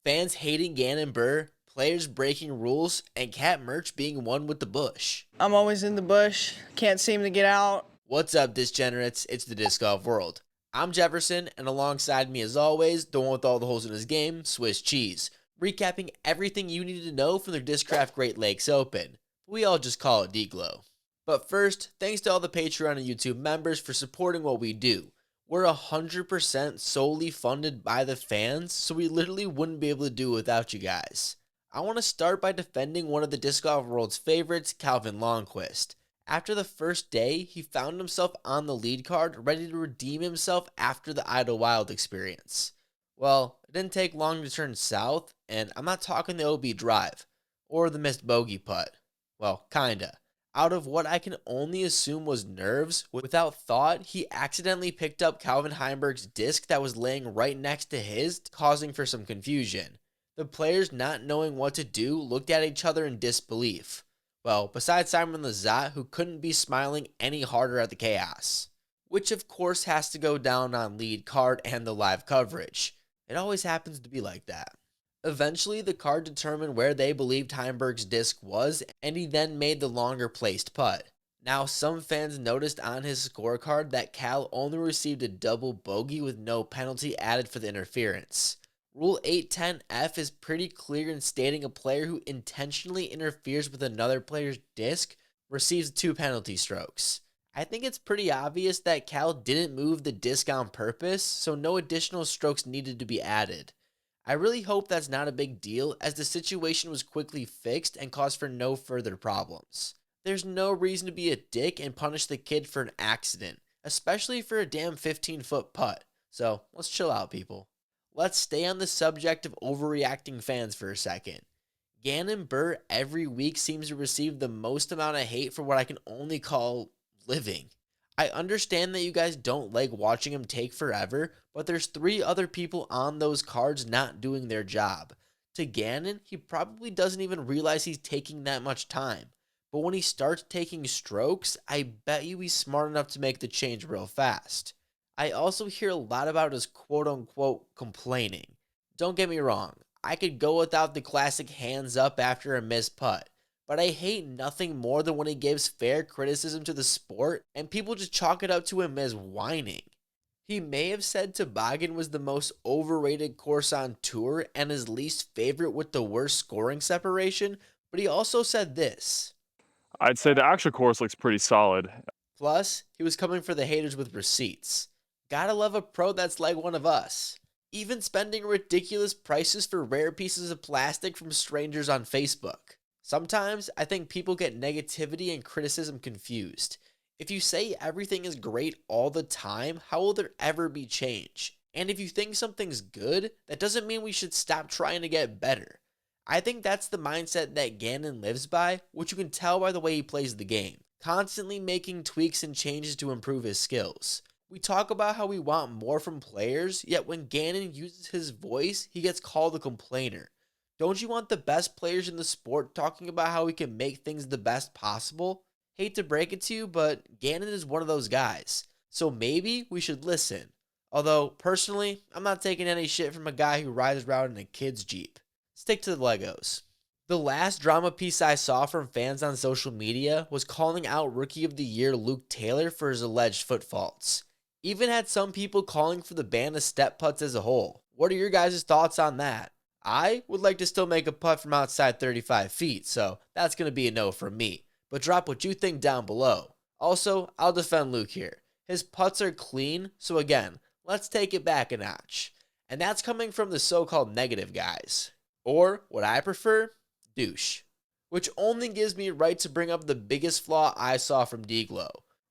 fans hating Gannon Buhr, players breaking rules, and cat merch being one with the bush. I'm always in the bush, can't seem to get out. What's up, Disgenerates? It's the Disc Golf World. I'm Jefferson, and alongside me as always, the one with all the holes in his game, Swiss Cheese, recapping everything you need to know from the Discraft Great Lakes Open. We all just call it DGLO. But first, thanks to all the Patreon and YouTube members for supporting what we do. We're 100% solely funded by the fans, so we literally wouldn't be able to do it without you guys. I want to start by defending one of the Disc Golf World's favorites, Calvin Longquist. After the first day, he found himself on the lead card, ready to redeem himself after the Idlewild experience. Well, it didn't take long to turn south, and I'm not talking the OB drive, or the missed bogey putt. Well, kinda. Out of what I can only assume was nerves, without thought, he accidentally picked up Calvin Heimberg's disc that was laying right next to his, causing for some confusion. The players, not knowing what to do, looked at each other in disbelief. Well, besides Simon Lizotte, who couldn't be smiling any harder at the chaos. Which of course has to go down on lead card and the live coverage. It always happens to be like that. Eventually, the card determined where they believed Heimberg's disc was, and he then made the longer placed putt. Now, some fans noticed on his scorecard that Cal only received a double bogey with no penalty added for the interference. Rule 810F is pretty clear in stating a player who intentionally interferes with another player's disc receives 2 penalty strokes. I think it's pretty obvious that Cal didn't move the disc on purpose, so no additional strokes needed to be added. I really hope that's not a big deal, as the situation was quickly fixed and caused for no further problems. There's no reason to be a dick and punish the kid for an accident, especially for a damn 15-foot putt. So let's chill out, people. Let's stay on the subject of overreacting fans for a second. Gannon Buhr every week seems to receive the most amount of hate for what I can only call living. I understand that you guys don't like watching him take forever, but there's 3 other people on those cards not doing their job. To Gannon, he probably doesn't even realize he's taking that much time. But when he starts taking strokes, I bet you he's smart enough to make the change real fast. I also hear a lot about his quote-unquote complaining. Don't get me wrong, I could go without the classic hands up after a missed putt, but I hate nothing more than when he gives fair criticism to the sport and people just chalk it up to him as whining. He may have said Toboggan was the most overrated course on tour and his least favorite with the worst scoring separation, but he also said this. I'd say the actual course looks pretty solid. Plus, he was coming for the haters with receipts. Gotta love a pro that's like one of us. Even spending ridiculous prices for rare pieces of plastic from strangers on Facebook. Sometimes, I think people get negativity and criticism confused. If you say everything is great all the time, how will there ever be change? And if you think something's good, that doesn't mean we should stop trying to get better. I think that's the mindset that Gannon lives by, which you can tell by the way he plays the game. Constantly making tweaks and changes to improve his skills. We talk about how we want more from players, yet when Gannon uses his voice, he gets called a complainer. Don't you want the best players in the sport talking about how we can make things the best possible? Hate to break it to you, but Gannon is one of those guys. So maybe we should listen. Although, personally, I'm not taking any shit from a guy who rides around in a kid's Jeep. Stick to the Legos. The last drama piece I saw from fans on social media was calling out Rookie of the Year Luke Taylor for his alleged foot faults. Even had some people calling for the ban of step putts as a whole. What are your guys' thoughts on that? I would like to still make a putt from outside 35 feet, so that's going to be a no from me. But drop what you think down below. Also, I'll defend Luke here. His putts are clean, so again, let's take it back a notch. And that's coming from the so-called negative guys. Or, what I prefer, douche. Which only gives me right to bring up the biggest flaw I saw from DGLO.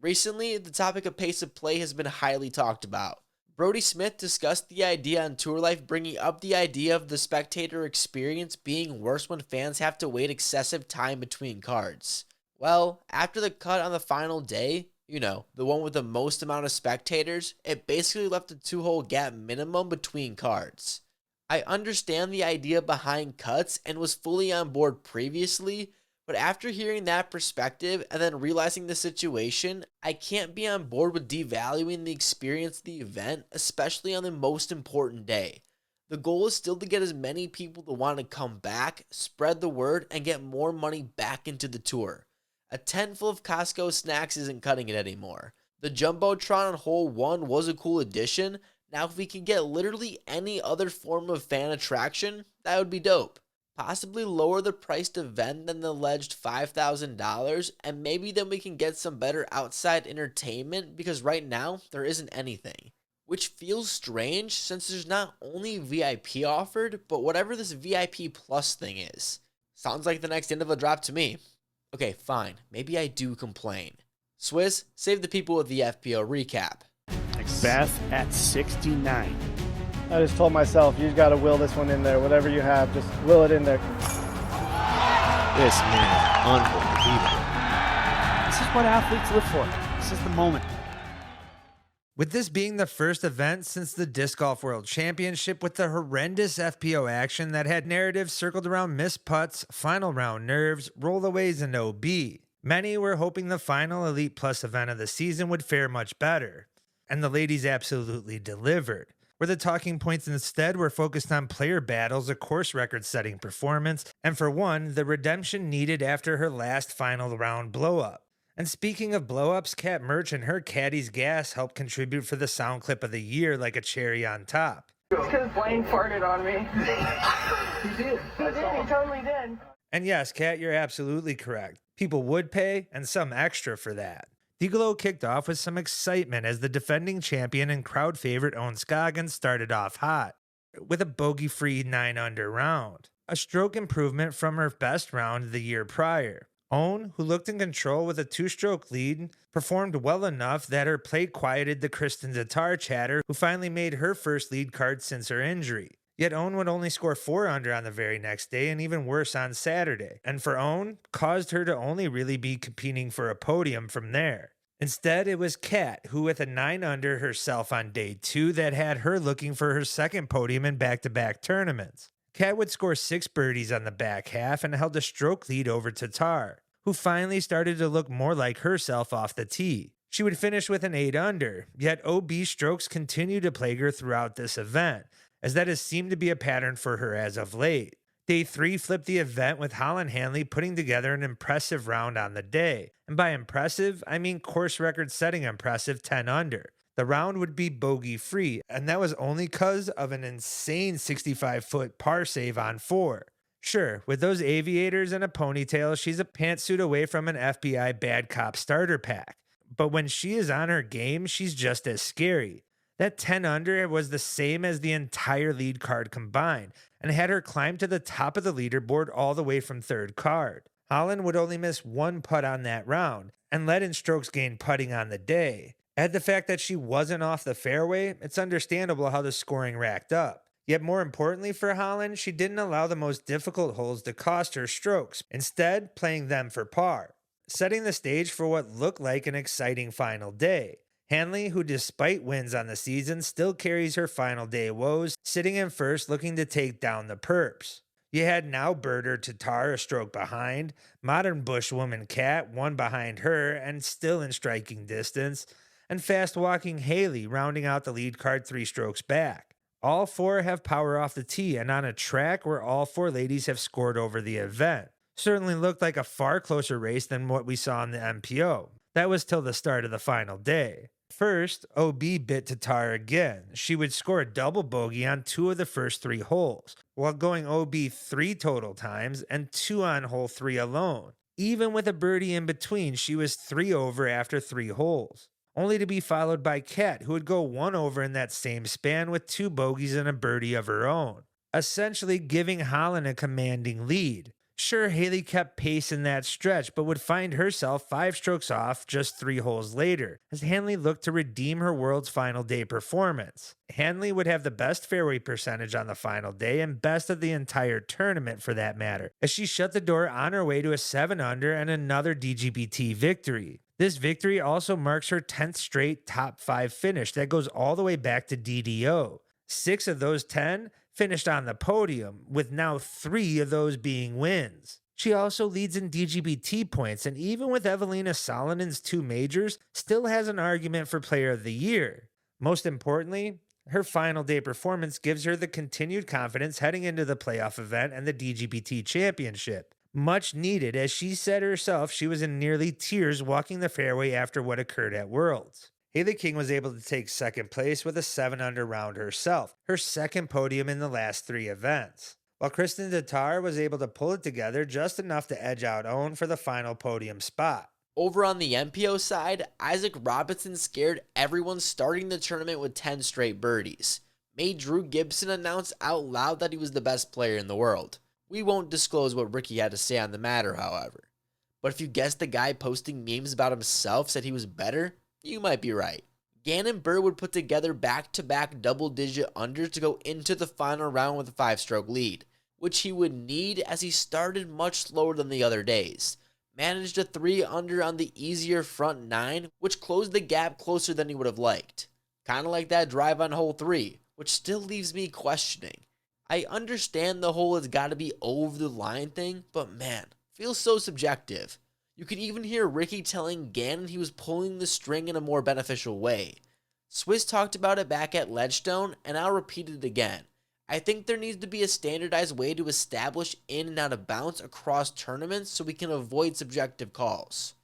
Recently, the topic of pace of play has been highly talked about. Brody Smith discussed the idea on Tour Life, bringing up the idea of the spectator experience being worse when fans have to wait excessive time between cards. Well, after the cut on the final day, the one with the most amount of spectators, it basically left a 2-hole gap minimum between cards. I understand the idea behind cuts and was fully on board previously, but after hearing that perspective and then realizing the situation, I can't be on board with devaluing the experience of the event, especially on the most important day. The goal is still to get as many people to want to come back, spread the word, and get more money back into the tour. A tent full of Costco snacks isn't cutting it anymore. The Jumbotron on hole 1 was a cool addition. Now if we can get literally any other form of fan attraction, that would be dope. Possibly lower the priced event than the alleged $5,000, and maybe then we can get some better outside entertainment, because right now there isn't anything. Which feels strange since there's not only VIP offered, but whatever this VIP plus thing is. Sounds like the next Innova drop to me. Okay, fine, maybe I do complain. Swizz, save the people with the FPO recap. Beth at 69. I just told myself, you just got to will this one in there. Whatever you have, just will it in there. This man is unbelievable. This is what athletes live for. This is the moment. With this being the first event since the Disc Golf World Championship with the horrendous FPO action that had narratives circled around missed putts, final round nerves, rollaways, and OB, many were hoping the final Elite Plus event of the season would fare much better. And the ladies absolutely delivered, where the talking points instead were focused on player battles, a course record-setting performance, and for one, the redemption needed after her last final round blow-up. And speaking of blow-ups, Kat Merch and her caddy's gas helped contribute for the sound clip of the year like a cherry on top. It's because Blaine farted on me. He did. He totally did. And yes, Kat, you're absolutely correct. People would pay, and some extra for that. DGLO kicked off with some excitement as the defending champion and crowd favorite Owen Scoggins started off hot, with a bogey-free 9-under round, a stroke improvement from her best round the year prior. Owen, who looked in control with a 2-stroke lead, performed well enough that her play quieted the Kristen Tatar chatter, who finally made her first lead card since her injury. Yet Owen would only score 4 under on the very next day, and even worse on Saturday. And for Owen, caused her to only really be competing for a podium from there. Instead, it was Kat, who with a 9 under herself on day 2 that had her looking for her second podium in back-to-back tournaments. Kat would score 6 birdies on the back half and held a stroke lead over Tatar, who finally started to look more like herself off the tee. She would finish with an 8 under, yet OB strokes continued to plague her throughout this event, as that has seemed to be a pattern for her as of late. Day 3 flipped the event with Holland Hanley putting together an impressive round on the day. And by impressive, I mean course record setting impressive 10 under. The round would be bogey free, and that was only cause of an insane 65-foot par save on 4. Sure, with those aviators and a ponytail, she's a pantsuit away from an FBI bad cop starter pack. But when she is on her game, she's just as scary. That 10 under was the same as the entire lead card combined, and had her climb to the top of the leaderboard all the way from 3rd card. Holland would only miss 1 putt on that round, and led in strokes gained putting on the day. Add the fact that she wasn't off the fairway, it's understandable how the scoring racked up. Yet more importantly for Holland, she didn't allow the most difficult holes to cost her strokes, instead playing them for par, setting the stage for what looked like an exciting final day. Hanley, who despite wins on the season, still carries her final day woes, sitting in first looking to take down the perps. You had now birder Tatar a stroke behind, modern bushwoman Kat 1 behind her and still in striking distance, and fast-walking Haley rounding out the lead card 3 strokes back. All 4 have power off the tee and on a track where all 4 ladies have scored over the event. Certainly looked like a far closer race than what we saw in the MPO. That was till the start of the final day. First, OB bit Tatar again. She would score a double bogey on 2 of the first 3 holes, while going OB 3 total times and 2 on hole 3 alone. Even with a birdie in between, she was 3 over after 3 holes, only to be followed by Kat, who would go 1 over in that same span with 2 bogeys and a birdie of her own, essentially giving Holland a commanding lead. Sure, Haley kept pace in that stretch, but would find herself 5 strokes off just 3 holes later, as Hanley looked to redeem her world's final day performance. Hanley would have the best fairway percentage on the final day and best of the entire tournament for that matter, as she shut the door on her way to a 7 under and another DGPT victory. This victory also marks her 10th straight top 5 finish that goes all the way back to DDO. 6 of those 10 finished on the podium, with now 3 of those being wins. She also leads in DGPT points, and even with Evelina Salinen's 2 majors, still has an argument for Player of the Year. Most importantly, Her final day performance gives her the continued confidence heading into the playoff event and the DGPT championship. Much needed, as she said herself she was in nearly tears walking the fairway after what occurred at Worlds. Haley King was able to take second place with a 7-under round herself, her second podium in the last 3 events, while Kristen Tatar was able to pull it together just enough to edge out Owen for the final podium spot. Over on the MPO side, Isaac Robinson scared everyone starting the tournament with 10 straight birdies. Made Drew Gibson announce out loud that he was the best player in the world. We won't disclose what Ricky had to say on the matter, however. But if you guessed the guy posting memes about himself said he was better, you might be right. Gannon Buhr would put together back-to-back double-digit unders to go into the final round with a 5-stroke lead, which he would need as he started much slower than the other days. Managed a 3-under on the easier front 9, which closed the gap closer than he would have liked. Kinda like that drive on hole 3, which still leaves me questioning. I understand the hole has gotta be over the line thing, but man, feels so subjective. You could even hear Ricky telling Gannon he was pulling the string in a more beneficial way. Swiss talked about it back at Ledgestone, and I'll repeat it again. I think there needs to be a standardized way to establish in and out of bounds across tournaments so we can avoid subjective calls.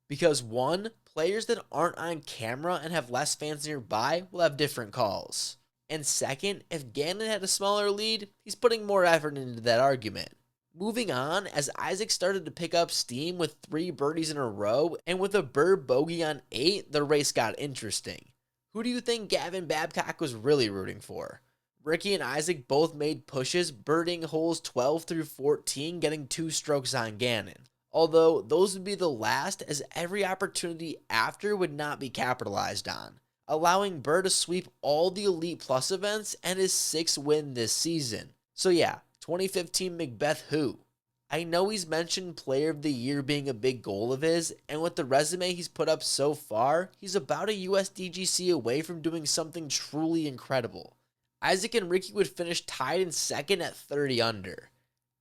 Because 1, players that aren't on camera and have less fans nearby will have different calls. And 2nd, if Gannon had a smaller lead, he's putting more effort into that argument. Moving on, as Isaac started to pick up steam with 3 birdies in a row, and with a Buhr bogey on 8, the race got interesting. Who do you think Gavin Babcock was really rooting for? Ricky and Isaac both made pushes, birding holes 12 through 14, getting 2 strokes on Gannon. Although those would be the last, as every opportunity after would not be capitalized on, allowing Buhr to sweep all the Elite Plus events and his 6th win this season. So yeah, 2015 Macbeth who? I know he's mentioned Player of the Year being a big goal of his, and with the resume he's put up so far, he's about a US DGC away from doing something truly incredible. Isaac and Ricky would finish tied in 2nd at 30 under.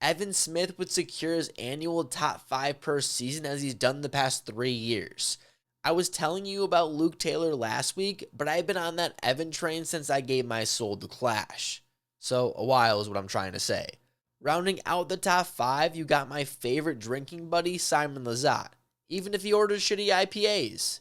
Evan Smith would secure his annual top 5 per season as he's done the past 3 years. I was telling you about Luke Taylor last week, but I've been on that Evan train since I gave my soul to Clash. So a while is what I'm trying to say. Rounding out the top 5, you got my favorite drinking buddy, Simon Lizotte, even if he orders shitty IPAs.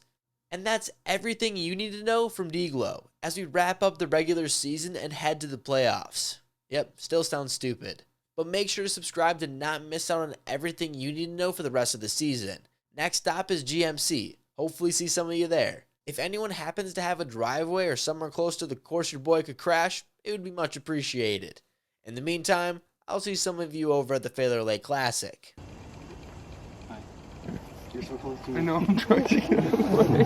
And that's everything you need to know from DGLO as we wrap up the regular season and head to the playoffs. Yep, still sounds stupid. But make sure to subscribe to not miss out on everything you need to know for the rest of the season. Next stop is GMC. Hopefully see some of you there. If anyone happens to have a driveway or somewhere close to the course your boy could crash, it would be much appreciated. In the meantime, I'll see some of you over at the Failure Lake Classic. You're so close to me. I know, I'm trying to get away.